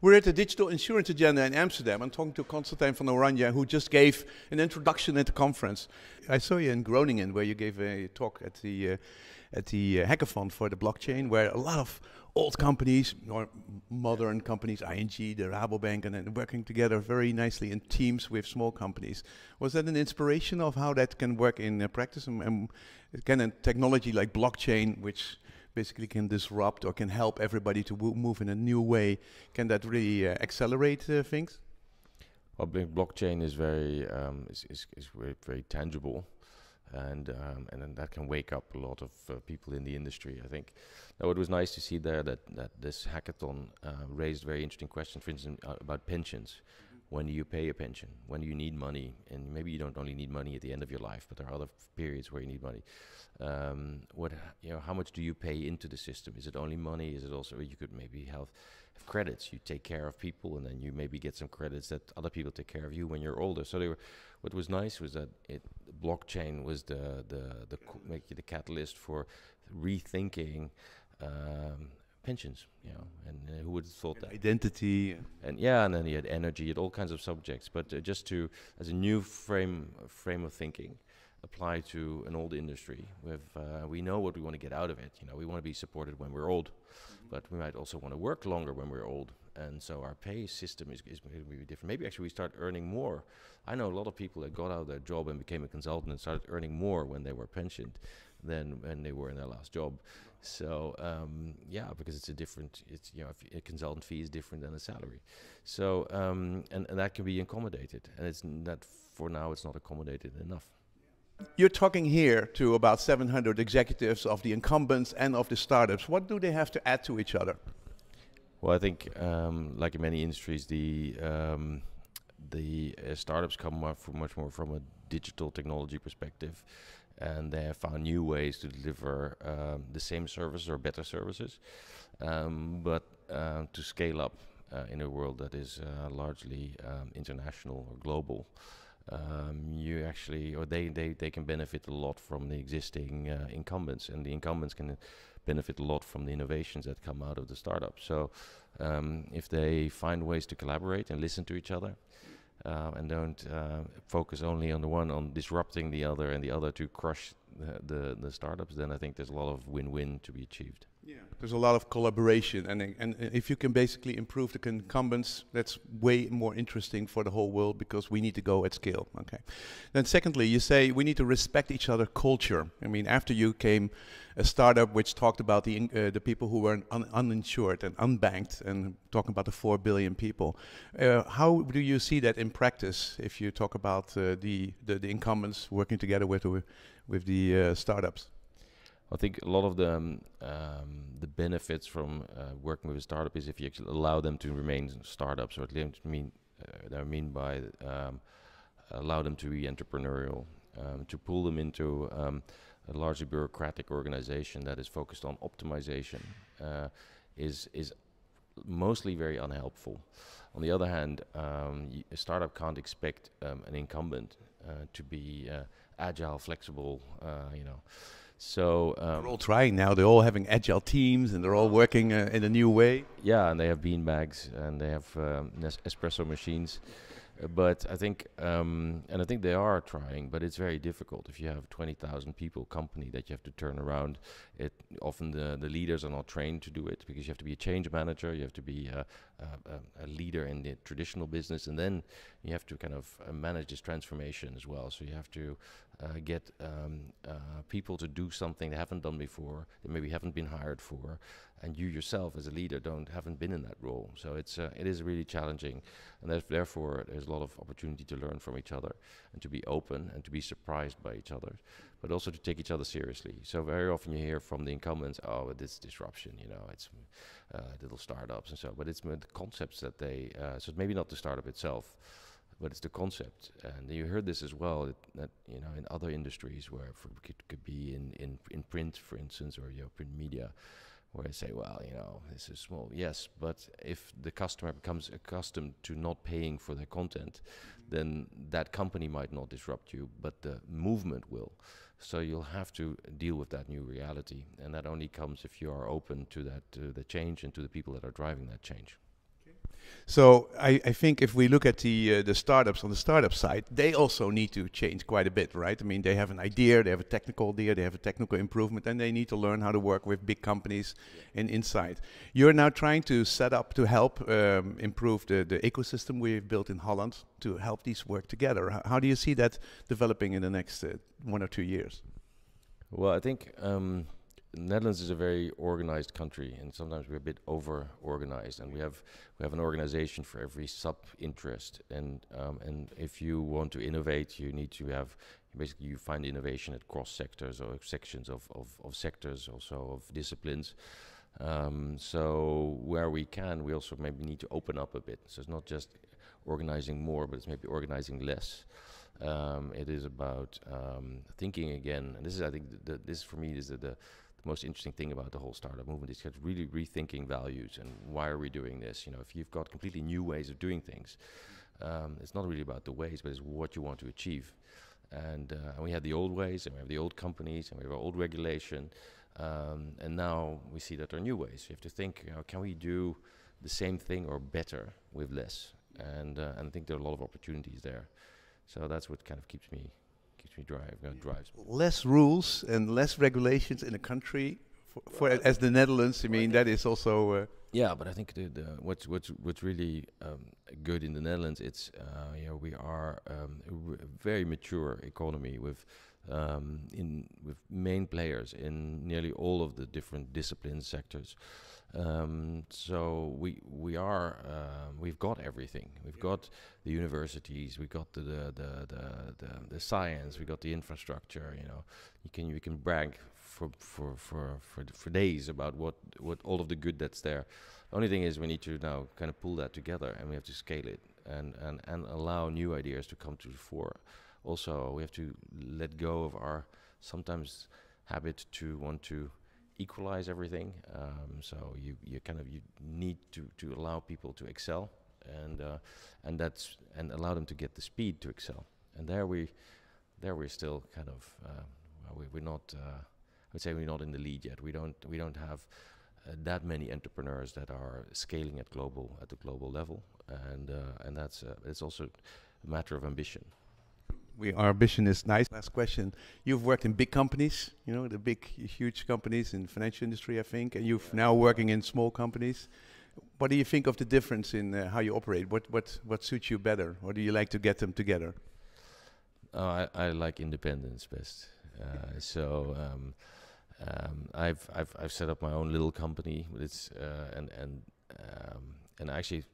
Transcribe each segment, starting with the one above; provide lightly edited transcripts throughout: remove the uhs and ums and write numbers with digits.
We're at the Digital Insurance Agenda in Amsterdam. I'm talking to Constantijn van Oranje, who just gave an introduction at the conference. I saw you in Groningen, where you gave a talk at the Hackathon for the blockchain, where a lot of old companies, or modern companies, ING, the Rabobank, and then working together very nicely in teams with small companies. Was that an inspiration of how that can work in practice? And can a technology like blockchain, which basically can disrupt or can help everybody to move in a new way, can that really accelerate things? Well, blockchain is very very tangible, and then that can wake up a lot of people in the industry, I think. Now, it was nice to see there that this hackathon raised very interesting questions, for instance, about pensions. When do you pay a pension? When do you need money? And maybe you don't only need money at the end of your life, but there are other periods where you need money. How much do you pay into the system? Is it only money? Is it also, you could maybe have credits? You take care of people, and then you maybe get some credits that other people take care of you when you're older. So what was nice was that blockchain was the catalyst for rethinking pensions, and who would have thought that? Identity. And then you had energy, all kinds of subjects, but just to, as a new frame of thinking, apply to an old industry. We know what we want to get out of it. We want to be supported when we're old, but we might also want to work longer when we're old. And so our pay system is going to be different. Maybe actually we start earning more. I know a lot of people that got out of their job and became a consultant and started earning more when they were pensioned than when they were in their last job. So because it's a different, a consultant fee is different than a salary. So and that can be accommodated, and it's that for now it's not accommodated enough. You're talking here to about 700 executives of the incumbents and of the startups. What do they have to add to each other? Well, I think, like in many industries, the startups come much more from a digital technology perspective, and they have found new ways to deliver the same services or better services, but to scale up in a world that is largely international or global. They can benefit a lot from the existing incumbents, and the incumbents can benefit a lot from the innovations that come out of the startup. So if they find ways to collaborate and listen to each other, and don't focus only on the one on disrupting the other and the other to crush the startups, then I think there's a lot of win-win to be achieved. Yeah, there's a lot of collaboration, and if you can basically improve the incumbents, that's way more interesting for the whole world, because we need to go at scale. Okay. Then secondly, you say we need to respect each other culture. I mean, after you came a startup which talked about the people who were uninsured and unbanked, and talking about the 4 billion people. How do you see that in practice if you talk about the incumbents working together with the startups? I think a lot of the benefits from working with a startup is if you actually allow them to remain startups, or at least allow them to be entrepreneurial, to pull them into a largely bureaucratic organization that is focused on optimization is mostly very unhelpful. On the other hand, a startup can't expect an incumbent to be agile, flexible, So they're all trying now. They're all having agile teams, and they're all working in a new way. Yeah, and they have bean bags, and they have espresso machines. But I think, and I think they are trying, but it's very difficult if you have 20,000 people company that you have to turn around. Often the leaders are not trained to do it, because you have to be a change manager, you have to be a leader in the traditional business, and then you have to kind of manage this transformation as well. So you have to get people to do something they haven't done before, they maybe haven't been hired for, and you yourself as a leader haven't been in that role. So it is really challenging, and therefore there's a lot of opportunity to learn from each other, and to be open, and to be surprised by each other, but also to take each other seriously. So very often you hear from the incumbents, "Oh, this disruption, it's little startups and so." But it's the concepts that they. So it's maybe not the startup itself, but it's the concept. And you heard this as well, that in other industries where it could be in print, for instance, or print media, where I say, well, this is small. Yes, but if the customer becomes accustomed to not paying for their content, then that company might not disrupt you, but the movement will. So you'll have to deal with that new reality, and that only comes if you are open to that, to the change, and to the people that are driving that change. So I think if we look at the startups on the startup side, they also need to change quite a bit, right? I mean, they have an idea, they have a technical idea, they have a technical improvement, and they need to learn how to work with big companies and inside. You're now trying to set up to help improve the ecosystem we've built in Holland to help these work together. How do you see that developing in the next 1 or 2 years? Well, I think Netherlands is a very organized country, and sometimes we're a bit over-organized, and we have an organization for every sub-interest. And if you want to innovate, you need to have basically you find innovation at cross sectors or sections of sectors, also of disciplines. So where we can, we also maybe need to open up a bit. So it's not just organizing more, but it's maybe organizing less. It is about thinking again, and this is, I think, this for me is the most interesting thing about the whole startup movement is really rethinking values and why are we doing this. You know, if you've got completely new ways of doing things, it's not really about the ways, but it's what you want to achieve. And we had the old ways, and we have the old companies, and we have our old regulation, and now we see that there are new ways. You have to think, you know, can we do the same thing or better with less? And I think there are a lot of opportunities there. So that's what kind of keeps me drives. Less rules and less regulations in a country for as the Netherlands. I mean, that is also. Yeah, but I think what's really good in the Netherlands, it's you know, we are a very mature economy with main players in nearly all of the different disciplines sectors. So we've got everything. We've got the universities, we've got the science, we got the infrastructure. You know, you can brag for days about what all of the good that's there. The only thing is we need to now kind of pull that together, and we have to scale it and allow new ideas to come to the fore. Also, we have to let go of our sometimes habit to want to equalize everything. So you need to allow people to excel, and allow them to get the speed to excel. And we're still kind of we're not. I would say we're not in the lead yet. We don't have that many entrepreneurs that are scaling at the global level, and that's it's also a matter of ambition. Our ambition is nice. Last question. You've worked in big companies, you know, the big, huge companies in the financial industry, I think, and you've now working in small companies. What do you think of the difference in how you operate? What suits you better, or do you like to get them together? I like independence best. I've set up my own little company, but it's and I actually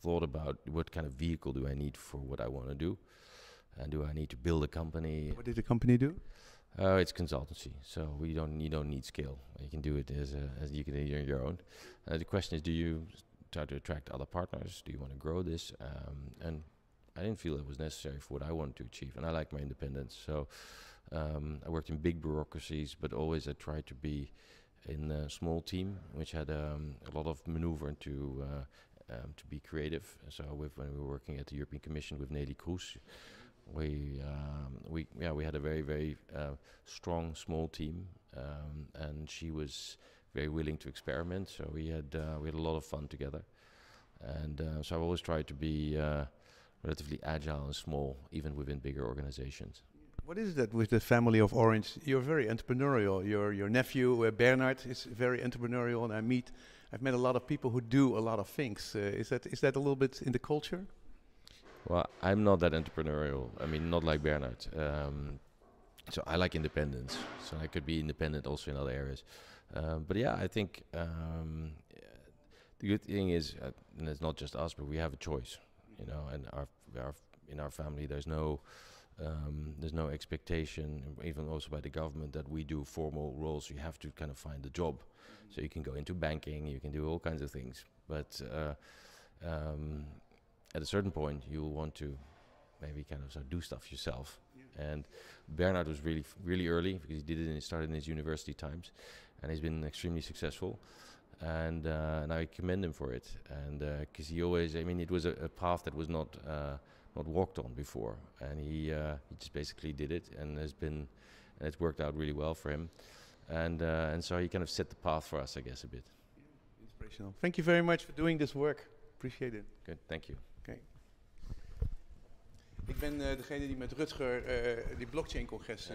thought about what kind of vehicle do I need for what I want to do. And do I need to build a company? What did the company do? It's consultancy, so you don't need scale. You can do it as you can do it on your own. The question is, do you try to attract other partners? Do you want to grow this? And I didn't feel it was necessary for what I wanted to achieve, and I like my independence. So I worked in big bureaucracies, but always I tried to be in a small team, which had a lot of maneuver to be creative. So when we were working at the European Commission with Neelie Kroes, we had a very strong small team, and she was very willing to experiment. So we had a lot of fun together, and so I've always tried to be relatively agile and small, even within bigger organizations. What is that with the family of Orange? You're very entrepreneurial. Your nephew Bernhard is very entrepreneurial, and I've met a lot of people who do a lot of things. Is that a little bit in the culture? Well, I'm not that entrepreneurial. I mean, not like Bernhard. So I like independence. So I could be independent also in other areas. But yeah, I think the good thing is, and it's not just us, but we have a choice. You know, and in our family, there's no expectation, even also by the government, that we do formal roles. You have to kind of find a job. So you can go into banking, you can do all kinds of things. But at a certain point, you will want to maybe kind of do stuff yourself. Yeah. And Bernhard was really early, because he started in his university times, and he's been extremely successful. And I commend him for it. And because he always, I mean, it was a path that was not walked on before, and he just basically did it, and it's worked out really well for him. And so he kind of set the path for us, I guess, a bit. Inspirational. Thank you very much for doing this work. Appreciate it. Good, thank you. Okay. Ik ben degene die met Rutger die blockchain-congres